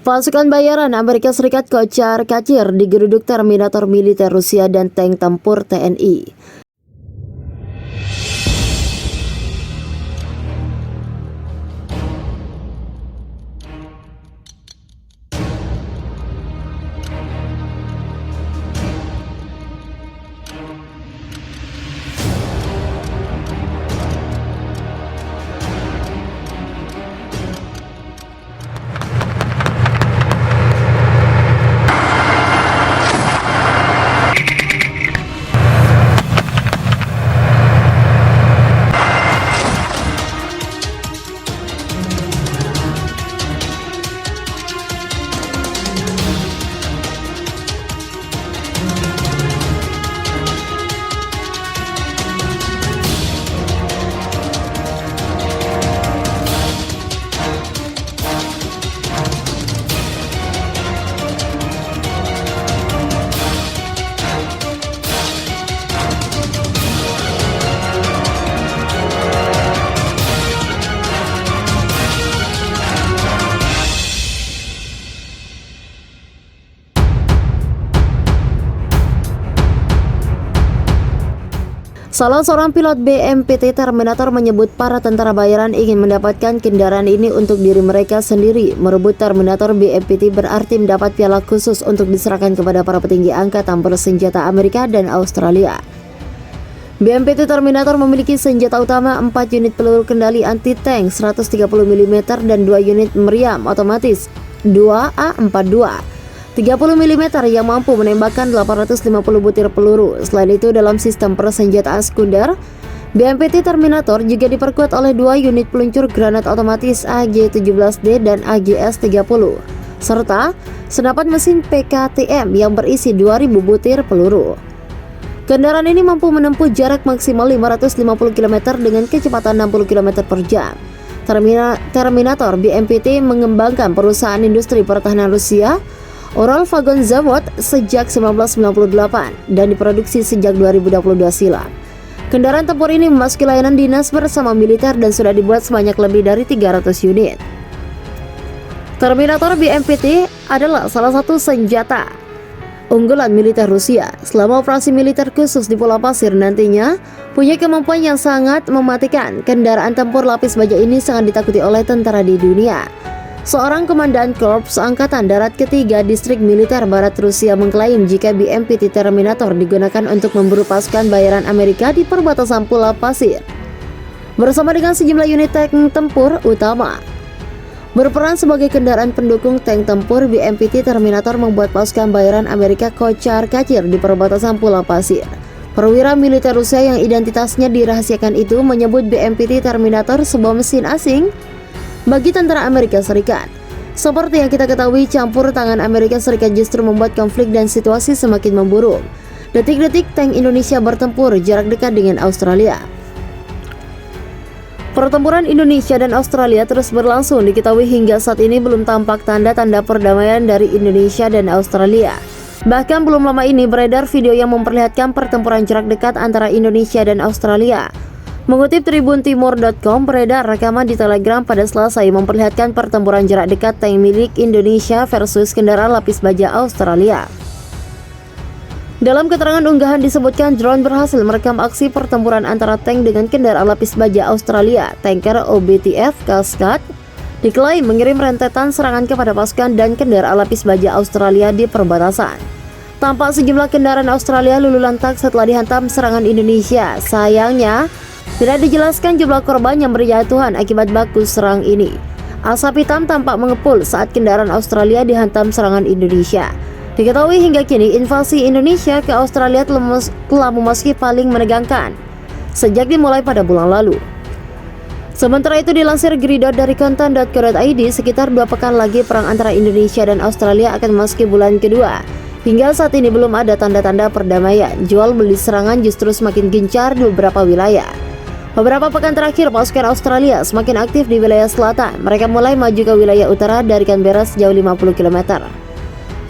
Pasukan bayaran Amerika Serikat kocar-kacir digeruduk Terminator militer Rusia dan tank tempur TNI. Salah seorang pilot BMPT Terminator menyebut para tentara bayaran ingin mendapatkan kendaraan ini untuk diri mereka sendiri. Merebut Terminator BMPT berarti mendapat piala khusus untuk diserahkan kepada para petinggi angkatan bersenjata Amerika dan Australia. BMPT Terminator memiliki senjata utama 4 unit peluru kendali anti-tank 130 mm dan 2 unit meriam otomatis 2A42 30 mm yang mampu menembakkan 850 butir peluru. Selain itu, dalam sistem persenjataan sekunder, BMPT Terminator juga diperkuat oleh 2 unit peluncur granat otomatis AG-17D dan AGS-30 serta senapan mesin PKTM yang berisi 2000 butir peluru. Kendaraan ini mampu menempuh jarak maksimal 550 km dengan kecepatan 60 km per jam. Terminator BMPT mengembangkan perusahaan industri pertahanan Rusia Uralvagonzavod sejak 1998 dan diproduksi sejak 2022 silam. Kendaraan tempur ini memasuki layanan dinas bersama militer dan sudah dibuat sebanyak lebih dari 300 unit. Terminator BMPT adalah salah satu senjata unggulan militer Rusia. Selama operasi militer khusus di Pulau Pasir nantinya punya kemampuan yang sangat mematikan. Kendaraan tempur lapis baja ini sangat ditakuti oleh tentara di dunia. Seorang komandan Korps Angkatan Darat Ketiga Distrik Militer Barat Rusia mengklaim jika BMPT Terminator digunakan untuk memburu pasukan bayaran Amerika di perbatasan Pulau Pasir bersama dengan sejumlah unit tank tempur utama. Berperan sebagai kendaraan pendukung tank tempur, BMPT Terminator membuat pasukan bayaran Amerika kocar-kacir di perbatasan Pulau Pasir. Perwira militer Rusia yang identitasnya dirahasiakan itu menyebut BMPT Terminator sebuah mesin asing bagi tentara Amerika Serikat. Seperti yang kita ketahui, campur tangan Amerika Serikat justru membuat konflik dan situasi semakin memburuk. Detik-detik tank Indonesia bertempur jarak dekat dengan Australia. Pertempuran Indonesia dan Australia terus berlangsung. Diketahui hingga saat ini belum tampak tanda-tanda perdamaian dari Indonesia dan Australia. Bahkan belum lama ini beredar video yang memperlihatkan pertempuran jarak dekat antara Indonesia dan Australia. Mengutip tribuntimur.com, beredar rekaman di Telegram pada Selasa yang memperlihatkan pertempuran jarak dekat tank milik Indonesia versus kendaraan lapis baja Australia. Dalam keterangan unggahan disebutkan drone berhasil merekam aksi pertempuran antara tank dengan kendaraan lapis baja Australia. Tanker OBTF Cascade diklaim mengirim rentetan serangan kepada pasukan dan kendaraan lapis baja Australia di perbatasan. Tampak sejumlah kendaraan Australia luluh lantak setelah dihantam serangan Indonesia. Sayangnya, tidak dijelaskan jumlah korban yang berjatuhan akibat baku serang ini. Asap hitam tampak mengepul saat kendaraan Australia dihantam serangan Indonesia. Diketahui hingga kini invasi Indonesia ke Australia telah memasuki paling menegangkan sejak dimulai pada bulan lalu. Sementara itu, dilansir Gridot dari konten.co.id, sekitar 2 pekan lagi perang antara Indonesia dan Australia akan memasuki bulan kedua. Hingga saat ini belum ada tanda-tanda perdamaian. Jual beli serangan justru semakin gencar di beberapa wilayah. Beberapa pekan terakhir, pasukan Australia semakin aktif di wilayah selatan. Mereka mulai maju ke wilayah utara dari Canberra sejauh 50 km.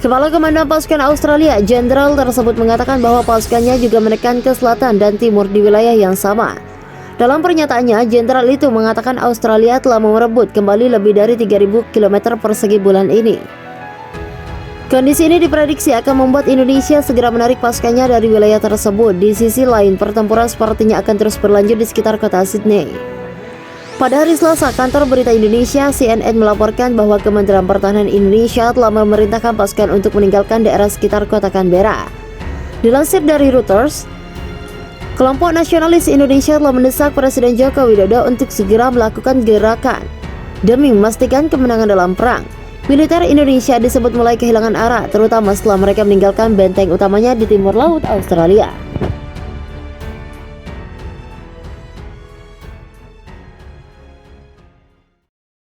Kepala Komandan Pasukan Australia, Jenderal tersebut mengatakan bahwa pasukannya juga menekan ke selatan dan timur di wilayah yang sama. Dalam pernyataannya, Jenderal itu mengatakan Australia telah merebut kembali lebih dari 3.000 km persegi bulan ini. Kondisi ini diprediksi akan membuat Indonesia segera menarik pasukannya dari wilayah tersebut. Di sisi lain, pertempuran sepertinya akan terus berlanjut di sekitar kota Sydney. Pada hari Selasa, kantor berita Indonesia CNN melaporkan bahwa Kementerian Pertahanan Indonesia telah memerintahkan pasukan untuk meninggalkan daerah sekitar kota Canberra. Dilansir dari Reuters, kelompok nasionalis Indonesia telah mendesak Presiden Joko Widodo untuk segera melakukan gerakan demi memastikan kemenangan dalam perang. Militer Indonesia disebut mulai kehilangan arah, terutama setelah mereka meninggalkan benteng utamanya di timur laut Australia.